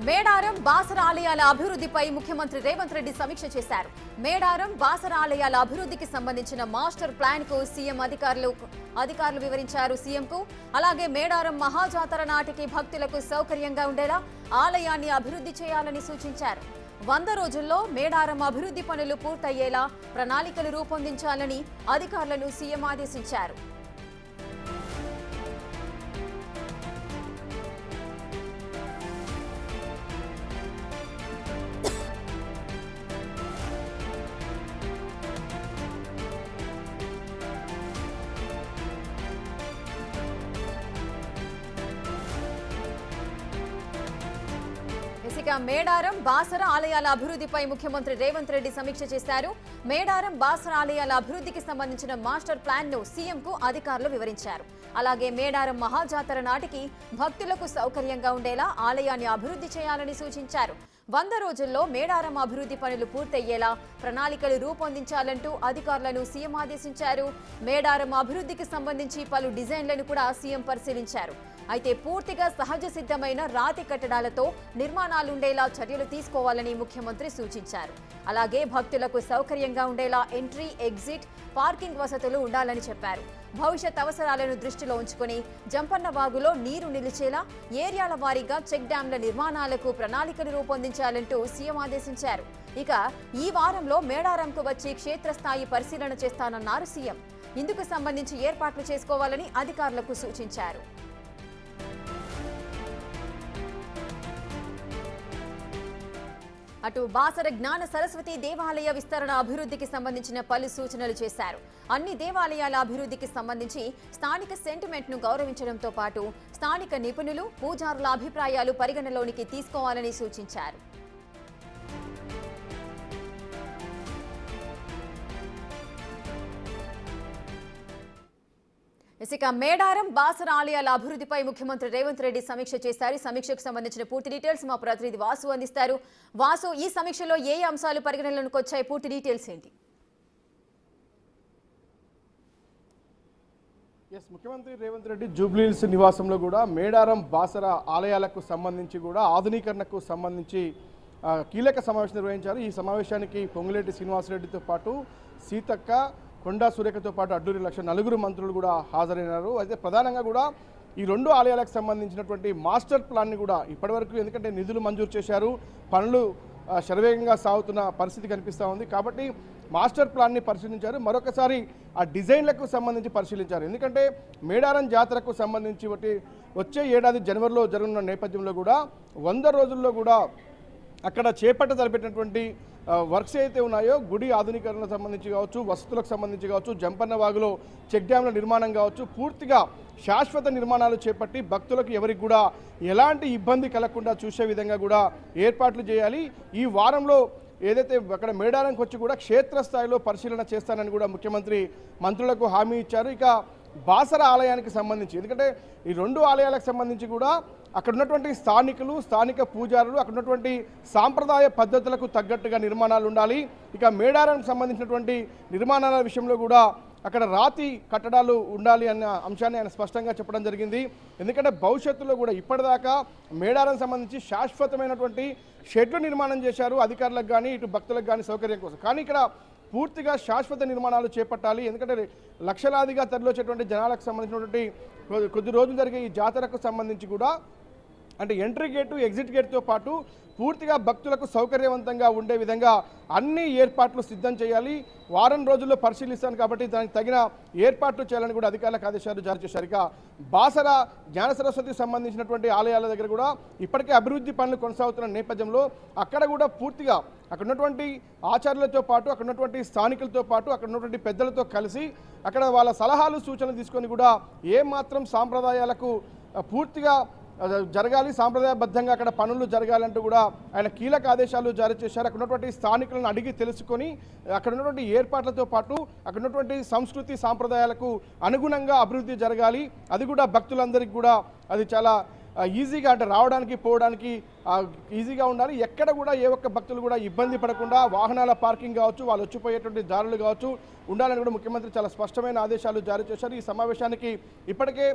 మేడారం బాసర ఆలయాల అభివృద్ధిపై ముఖ్యమంత్రి రేవంత్ రెడ్డి సమీక్ష చేశారు. మేడారం బాసర ఆలయాల అభివృద్ధికి సంబంధించిన మాస్టర్ ప్లాన్ కు సీఎం అధికారులు వివరించారు. సీఎంకు అలాగే మేడారం మహాజాతర నాటికి భక్తులకు సౌకర్యంగా ఉండేలా ఆలయాన్ని అభివృద్ధి చేయాలని సూచించారు. 100 రోజుల్లో మేడారం అభివృద్ధి పనులు పూర్తయ్యేలా ప్రణాళికలు రూపొందించాలని అధికారులను సీఎం ఆదేశించారు. మేడారం బాసర ఆలయాల అభివృద్ధిపై ముఖ్యమంత్రి రేవంత్ రెడ్డి సమీక్ష చేశారు. మేడారం బాసర ఆలయాల అభివృద్ధికి సంబంధించిన మాస్టర్ ప్లాన్ ను సీఎం కు అధికారులు వివరించారు. అలాగే మేడారం మహాజాతర నాటికి భక్తులకు సౌకర్యంగా ఉండేలా ఆలయాన్ని అభివృద్ధి చేయాలని సూచించారు. 100 రోజుల్లో మేడారం అభివృద్ధి పనులు పూర్తయ్యేలా ప్రణాళికలు రూపొందించాలంటూ అధికారులను సీఎం ఆదేశించారు. మేడారం అభివృద్ధికి సంబంధించి పలు డిజైన్లను కూడా సీఎం పరిశీలించారు. అయితే పూర్తిగా సహజ సిద్ధమైన రాతి కట్టడాలతో నిర్మాణాలుండేలా చర్యలు తీసుకోవాలని ముఖ్యమంత్రి సూచించారు. అలాగే భక్తులకు సౌకర్యంగా ఉండేలా ఎంట్రీ, ఎగ్జిట్, పార్కింగ్ వసతులు ఉండాలని చెప్పారు. భవిష్యత్ అవసరాలను దృష్టిలో ఉంచుకుని జంపన్న వాగులో నీరు నిలిచేలా ఏరియాల వారీగా చెక్ డ్యాంల నిర్మాణాలకు ప్రణాళికలు రూపొందించాలంటూ సీఎం ఆదేశించారు. ఇక ఈ వారంలో మేడారంకు వచ్చి క్షేత్రస్థాయి పరిశీలన చేస్తానన్నారు సీఎం. ఇందుకు సంబంధించి ఏర్పాట్లు చేసుకోవాలని అధికారులకు సూచించారు. అటు బాసర జ్ఞాన సరస్వతి దేవాలయ విస్తరణ అభివృద్ధికి సంబంధించిన పలు సూచనలు చేశారు. అన్ని దేవాలయాల అభివృద్ధికి సంబంధించి స్థానిక సెంటిమెంట్ ను గౌరవించడంతో పాటు స్థానిక నిపుణులు, పూజారుల అభిప్రాయాలు పరిగణలోనికి తీసుకోవాలని సూచించారు. ఇక మేడారం బాసర ఆలయాల అభివృద్ధిపై ముఖ్యమంత్రి రేవంత్ రెడ్డి సమీక్ష చేశారు. సమీక్షకు సంబంధించిన పూర్తి డీటెయిల్స్ మా ప్రతినిధి వాసు అందిస్తారు. వాసు, ఈ సమీక్షలో ఏ అంశాలు పరిగణనలోకి వచ్చాయి? పూర్తి డీటెయిల్స్ ఏంటి? ముఖ్యమంత్రి రేవంత్ రెడ్డి జూబ్లీహిల్స్ నివాసంలో కూడా మేడారం బాసర ఆలయాలకు సంబంధించి కూడా ఆధునీకరణకు సంబంధించి కీలక సమావేశం నిర్వహించారు. ఈ సమావేశానికి పొంగులేటి శ్రీనివాసరెడ్డితో పాటు సీతక్క, కొండా సురేఖతో పాటు అడ్డూరి లక్ష్మణ్, 4 మంత్రులు కూడా హాజరైనారు. అయితే ప్రధానంగా కూడా ఈ 2 ఆలయాలకు సంబంధించినటువంటి మాస్టర్ ప్లాన్ని కూడా ఇప్పటివరకు, ఎందుకంటే నిధులు మంజూరు చేశారు, పనులు శరవేగంగా సాగుతున్న పరిస్థితి కనిపిస్తూ ఉంది. కాబట్టి మాస్టర్ ప్లాన్ని పరిశీలించారు. మరొకసారి ఆ డిజైన్లకు సంబంధించి పరిశీలించారు. ఎందుకంటే మేడారం జాతరకు సంబంధించి వచ్చే ఏడాది జనవరిలో జరగనున్న నేపథ్యంలో కూడా 100 రోజుల్లో కూడా అక్కడ తలపెట్టినటువంటి వర్క్స్ అయితే ఉన్నాయో, గుడి ఆధునీకరణకు సంబంధించి కావచ్చు, వసతులకు సంబంధించి కావచ్చు, జంపన్న వాగులో చెక్ డ్యాంల నిర్మాణం కావచ్చు, పూర్తిగా శాశ్వత నిర్మాణాలు చేపట్టి భక్తులకు ఎవరికి కూడా ఎలాంటి ఇబ్బంది కలగకుండా చూసే విధంగా కూడా ఏర్పాట్లు చేయాలి. ఈ వారంలో ఏదైతే అక్కడ మేడారంకి వచ్చి కూడా క్షేత్రస్థాయిలో పరిశీలన చేస్తానని కూడా ముఖ్యమంత్రి మంత్రులకు హామీ ఇచ్చారు. ఇక బాసర ఆలయానికి సంబంధించి, ఎందుకంటే ఈ 2 ఆలయాలకు సంబంధించి కూడా అక్కడ ఉన్నటువంటి స్థానికులు, స్థానిక పూజారులు, అక్కడ ఉన్నటువంటి సాంప్రదాయ పద్ధతులకు తగ్గట్టుగా నిర్మాణాలు ఉండాలి. ఇక మేడారానికి సంబంధించినటువంటి నిర్మాణాల విషయంలో కూడా అక్కడ రాతి కట్టడాలు ఉండాలి అన్న అంశాన్ని ఆయన స్పష్టంగా చెప్పడం జరిగింది. ఎందుకంటే భవిష్యత్తులో కూడా ఇప్పటిదాకా మేడారం సంబంధించి శాశ్వతమైనటువంటి షెడ్లు నిర్మాణం చేశారు అధికారులకు కానీ, ఇటు భక్తులకు కానీ సౌకర్యం కోసం. కానీ ఇక్కడ పూర్తిగా శాశ్వత నిర్మాణాలు చేపట్టాలి. ఎందుకంటే లక్షలాదిగా తరలివచ్చేటువంటి జనాలకు సంబంధించినటువంటి కొద్ది రోజులు జరిగే ఈ జాతరకు సంబంధించి కూడా అంటే ఎంట్రీ గేటు, ఎగ్జిట్ గేట్తో పాటు పూర్తిగా భక్తులకు సౌకర్యవంతంగా ఉండే విధంగా అన్ని ఏర్పాట్లు సిద్ధం చేయాలి. వారం రోజుల్లో పరిశీలిస్తాను కాబట్టి దానికి తగిన ఏర్పాట్లు చేయాలని కూడా అధికారులకు ఆదేశాలు జారీ చేశారు. ఇక బాసర జ్ఞాన సరస్వతికి సంబంధించినటువంటి ఆలయాల దగ్గర కూడా ఇప్పటికే అభివృద్ధి పనులు కొనసాగుతున్న నేపథ్యంలో అక్కడ కూడా పూర్తిగా అక్కడ ఉన్నటువంటి ఆచార్యులతో పాటు, అక్కడ ఉన్నటువంటి స్థానికులతో పాటు, అక్కడ ఉన్నటువంటి పెద్దలతో కలిసి అక్కడ వాళ్ళ సలహాలు, సూచనలు తీసుకొని కూడా ఏమాత్రం సాంప్రదాయాలకు పూర్తిగా జరగాలి, సాంప్రదాయబద్ధంగా అక్కడ పనులు జరగాలంటూ కూడా ఆయన కీలక ఆదేశాలు జారీ చేశారు. అక్కడ ఉన్నటువంటి స్థానికులను అడిగి తెలుసుకొని అక్కడ ఉన్నటువంటి ఏర్పాట్లతో పాటు అక్కడ ఉన్నటువంటి సంస్కృతి సాంప్రదాయాలకు అనుగుణంగా అభివృద్ధి జరగాలి. అది కూడా భక్తులందరికీ కూడా అది చాలా ఈజీగా, అంటే రావడానికి పోవడానికి ఈజీగా ఉండాలి. ఎక్కడ కూడా ఏ ఒక్క భక్తులు కూడా ఇబ్బంది పడకుండా వాహనాల పార్కింగ్ కావచ్చు, వాళ్ళు వచ్చిపోయేటువంటి దారులు కావచ్చు ఉండాలని కూడా ముఖ్యమంత్రి చాలా స్పష్టమైన ఆదేశాలు జారీ చేశారు. ఈ సమావేశానికి ఇప్పటికే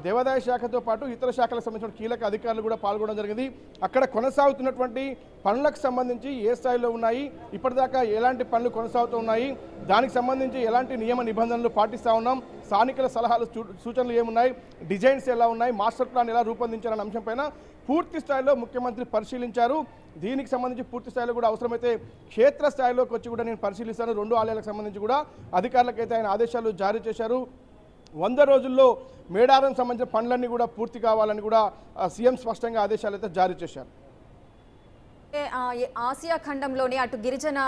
దేవాదాయ శాఖతో పాటు ఇతర శాఖలకు సంబంధించిన కీలక అధికారులు కూడా పాల్గొనడం జరిగింది. అక్కడ కొనసాగుతున్నటువంటి పనులకు సంబంధించి ఏ స్థాయిలో ఉన్నాయి, ఇప్పటిదాకా ఎలాంటి పనులు కొనసాగుతూ ఉన్నాయి, దానికి సంబంధించి ఎలాంటి నియమ నిబంధనలు పాటిస్తూ ఉన్నాం, స్థానికుల సలహాలు సూచనలు ఏమున్నాయి, డిజైన్స్ ఎలా ఉన్నాయి, మాస్టర్ ప్లాన్ ఎలా రూపొందించాలన్న అంశంపైన పూర్తి స్థాయిలో ముఖ్యమంత్రి పరిశీలించారు. దీనికి సంబంధించి పూర్తి స్థాయిలో కూడా అవసరమైతే క్షేత్ర స్థాయిలోకి వచ్చి కూడా నేను పరిశీలిస్తాను. 2 ఆలయాలకు సంబంధించి కూడా అధికారులకైతే ఆయన ఆదేశాలు జారీ చేశారు. 100 రోజుల్లో మేడారం సంబంధించిన పనులన్నీ కూడా పూర్తి కావాలని కూడా సీఎం స్పష్టంగా ఆదేశాలు అయితే జారీ చేశారు. ఆసియా ఖండంలోని అటు గిరిజన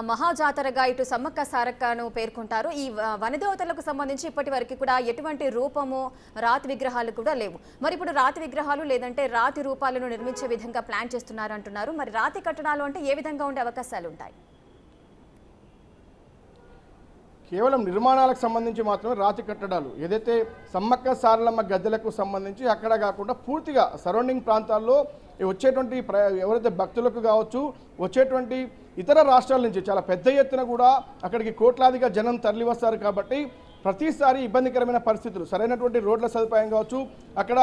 మహాజాతరగా ఇటు సమ్మక్క సారక్కను పేర్కొంటారు. ఈ వనదేవతలకు సంబంధించి ఇప్పటి వరకు కూడా ఎటువంటి రూపము రాతి విగ్రహాలు కూడా లేవు. మరి ఇప్పుడు రాతి విగ్రహాలు లేదంటే రాతి రూపాలను నిర్మించే విధంగా ప్లాన్ చేస్తున్నారు అంటున్నారు. మరి రాతి కట్టడాలు అంటే ఏ విధంగా ఉండే అవకాశాలు ఉంటాయి? కేవలం నిర్మాణాలకు సంబంధించి మాత్రమే రాతి కట్టడాలు, ఏదైతే సమ్మక్క సారలమ్మ గద్దెలకు సంబంధించి అక్కడ కాకుండా పూర్తిగా సరౌండింగ్ ప్రాంతాల్లో వచ్చేటువంటి ఎవరైతే భక్తులకు కావచ్చు, వచ్చేటువంటి ఇతర రాష్ట్రాల నుంచి చాలా పెద్ద ఎత్తున కూడా అక్కడికి కోట్లాదిగా జనం తరలి వస్తారు. కాబట్టి ప్రతిసారి ఇబ్బందికరమైన పరిస్థితులు, సరైనటువంటి రోడ్ల సదుపాయం కావచ్చు, అక్కడ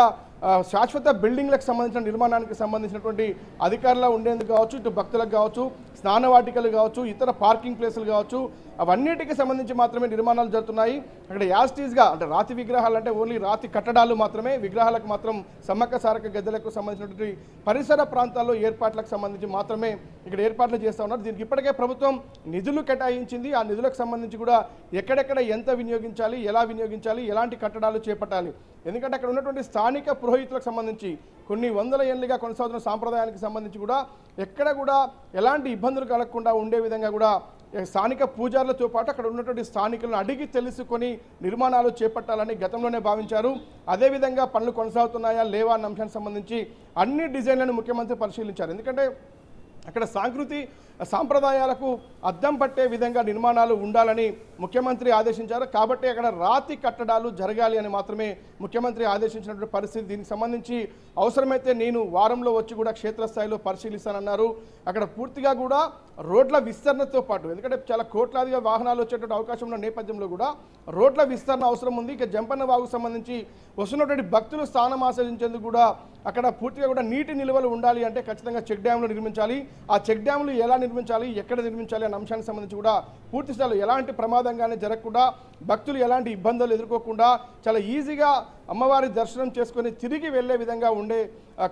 శాశ్వత బిల్డింగ్లకు సంబంధించిన నిర్మాణానికి సంబంధించినటువంటి అధికారులు ఉండేందుకు కావచ్చు, ఇటు భక్తులకు కావచ్చు, స్నానవాటికలు కావచ్చు, ఇతర పార్కింగ్ ప్లేసులు కావచ్చు, అవన్నిటికి సంబంధించి మాత్రమే నిర్మాణాలు జరుగుతున్నాయి. అక్కడ యాస్టీస్గా అంటే రాతి విగ్రహాలు అంటే ఓన్లీ రాతి కట్టడాలు మాత్రమే, విగ్రహాలకు మాత్రం సమ్మక్క సారక్క గద్దెలకు సంబంధించినటువంటి పరిసర ప్రాంతాల్లో ఏర్పాట్లకు సంబంధించి మాత్రమే ఇక్కడ ఏర్పాట్లు చేస్తూ ఉన్నారు. దీనికి ఇప్పటికే ప్రభుత్వం నిధులు కేటాయించింది. ఆ నిధులకు సంబంధించి కూడా ఎక్కడెక్కడ ఎంత వినియోగించాలి, ఎలా వినియోగించాలి, ఎలాంటి కట్టడాలు చేపట్టాలి, ఎందుకంటే అక్కడ ఉన్నటువంటి స్థానిక పురోహితులకు సంబంధించి కొన్ని వందల ఏళ్ళుగా కొనసాగుతున్న సాంప్రదాయానికి సంబంధించి కూడా ఎక్కడ కూడా ఎలాంటి ఇబ్బందులు కలగకుండా ఉండే విధంగా కూడా స్థానిక పూజారులతో పాటు అక్కడ ఉన్నటువంటి స్థానికులను అడిగి తెలుసుకొని నిర్మాణాలు చేపట్టాలని గతంలోనే భావించారు. అదేవిధంగా పనులు కొనసాగుతున్నాయా లేవా అన్న అంశానికి సంబంధించి అన్ని డిజైన్లను ముఖ్యమంత్రి పరిశీలించారు. ఎందుకంటే అక్కడ సాంప్రదాయాలకు అద్దం పట్టే విధంగా నిర్మాణాలు ఉండాలని ముఖ్యమంత్రి ఆదేశించారు. కాబట్టి అక్కడ రాతి కట్టడాలు జరగాలి అని మాత్రమే ముఖ్యమంత్రి ఆదేశించినటువంటి పరిస్థితి. దీనికి సంబంధించి అవసరమైతే నేను వారంలో వచ్చి కూడా క్షేత్రస్థాయిలో పరిశీలిస్తానన్నారు. అక్కడ పూర్తిగా కూడా రోడ్ల విస్తరణతో పాటు, ఎందుకంటే చాలా కోట్లాదిగా వాహనాలు వచ్చేటువంటి అవకాశం ఉన్న నేపథ్యంలో కూడా రోడ్ల విస్తరణ అవసరం ఉంది. ఇక జంపన్న వాగుకు సంబంధించి వస్తున్నటువంటి భక్తులు స్థానం ఆశ్రయించేందుకు కూడా అక్కడ పూర్తిగా కూడా నీటి నిల్వలు ఉండాలి అంటే ఖచ్చితంగా చెక్ డ్యామ్లు నిర్మించాలి. ఆ చెక్ డ్యామ్లు ఎలా నిర్మించాలి, ఎక్కడ నిర్మించాలి అనే అంశానికి సంబంధించి కూడా పూర్తి స్థాయిలో ఎలాంటి ప్రమాదంగానే జరగకుండా, భక్తులు ఎలాంటి ఇబ్బందులు ఎదుర్కోకుండా చాలా ఈజీగా అమ్మవారి దర్శనం చేసుకొని తిరిగి వెళ్లే విధంగా ఉండే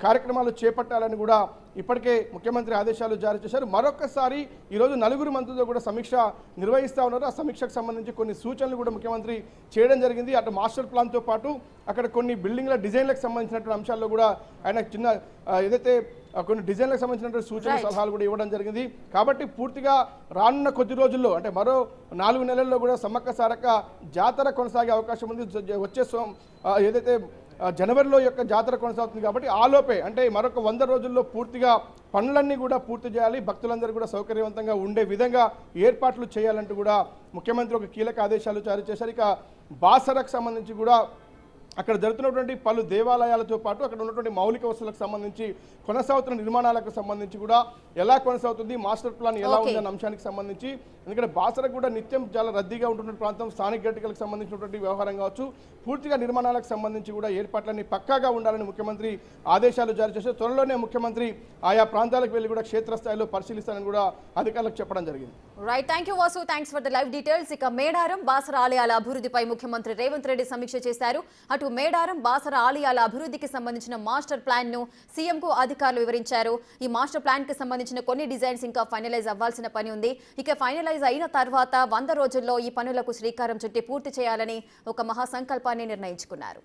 కార్యక్రమాలు చేపట్టాలని కూడా ఇప్పటికే ముఖ్యమంత్రి ఆదేశాలు జారీ చేశారు. మరొకసారి ఈరోజు 4 మంత్రులతో కూడా సమీక్ష నిర్వహిస్తూ ఉన్నారు. ఆ సమీక్షకు సంబంధించి కొన్ని సూచనలు కూడా ముఖ్యమంత్రి చేయడం జరిగింది. అటు మాస్టర్ ప్లాన్తో పాటు అక్కడ కొన్ని బిల్డింగ్ల డిజైన్లకు సంబంధించినటువంటి అంశాల్లో కూడా ఆయన ఏదైతే కొన్ని డిజైన్లకు సంబంధించినటువంటి సూచనలు సలహాలు కూడా ఇవ్వడం జరిగింది. కాబట్టి పూర్తిగా రానున్న కొద్ది రోజుల్లో అంటే మరో 4 నెలల్లో కూడా సమ్మక్క సారక్క జాతర కొనసాగే అవకాశం ఉంది. వచ్చే ఏదైతే జనవరిలో యొక్క జాతర కొనసాగుతుంది. కాబట్టి ఆలోపే అంటే మరొక 100 రోజుల్లో పూర్తిగా పనులన్నీ కూడా పూర్తి చేయాలి, భక్తులందరూ కూడా సౌకర్యవంతంగా ఉండే విధంగా ఏర్పాట్లు చేయాలంటూ కూడా ముఖ్యమంత్రి ఒక కీలక ఆదేశాలు జారీ చేశారు. ఇక బాసరకు సంబంధించి కూడా అక్కడ జరుగుతున్నటువంటి పలు దేవాలయాలతో పాటు అక్కడ ఉన్నటువంటి మౌలిక వసతులకు సంబంధించి కొనసాగుతున్న నిర్మాణాలకు సంబంధించి కూడా ఎలా కొనసాగుతుంది, మాస్టర్ ప్లాన్ ఎలా ఉందన్న అంశానికి సంబంధించి, ఎందుకంటే బాసరకు కూడా నిత్యం చాలా రద్దీగా ఉంటున్న ప్రాంతం, స్థానిక ఘటకలకు సంబంధించినటువంటి వ్యవహారం కావచ్చు, పూర్తిగా నిర్మాణాలకు సంబంధించి కూడా ఏర్పాట్లన్నీ పక్కాగా ఉండాలని ముఖ్యమంత్రి ఆదేశాలు జారీ చేశారు. త్వరలోనే ముఖ్యమంత్రి ఆయా ప్రాంతాలకు వెళ్ళి కూడా క్షేత్రస్థాయిలో పరిశీలిస్తానని కూడా అధికారులకు చెప్పడం జరిగింది. Right, thank you Vasu, thanks for the live details. ఇక మేడారం బాసర ఆలయాల అభివృద్ధిపై ముఖ్యమంత్రి రేవంత్ రెడ్డి సమీక్ష చేశారు. అటు మేడారం బాసర ఆలయాల అభివృద్ధికి సంబంధించిన మాస్టర్ ప్లాన్ ను సీఎం కు అధికారులు వివరించారు. ఈ మాస్టర్ ప్లాన్ కి సంబంధించిన కొన్ని డిజైన్స్ ఇంకా ఫైనలైజ్ అవ్వాల్సిన పని ఉంది. ఇక ఫైనలైజ్ అయిన తర్వాత 100 రోజుల్లో ఈ పనులకు శ్రీకారం చుట్టి పూర్తి చేయాలని ఒక మహాసంకల్పాన్ని నిర్ణయించుకున్నారు.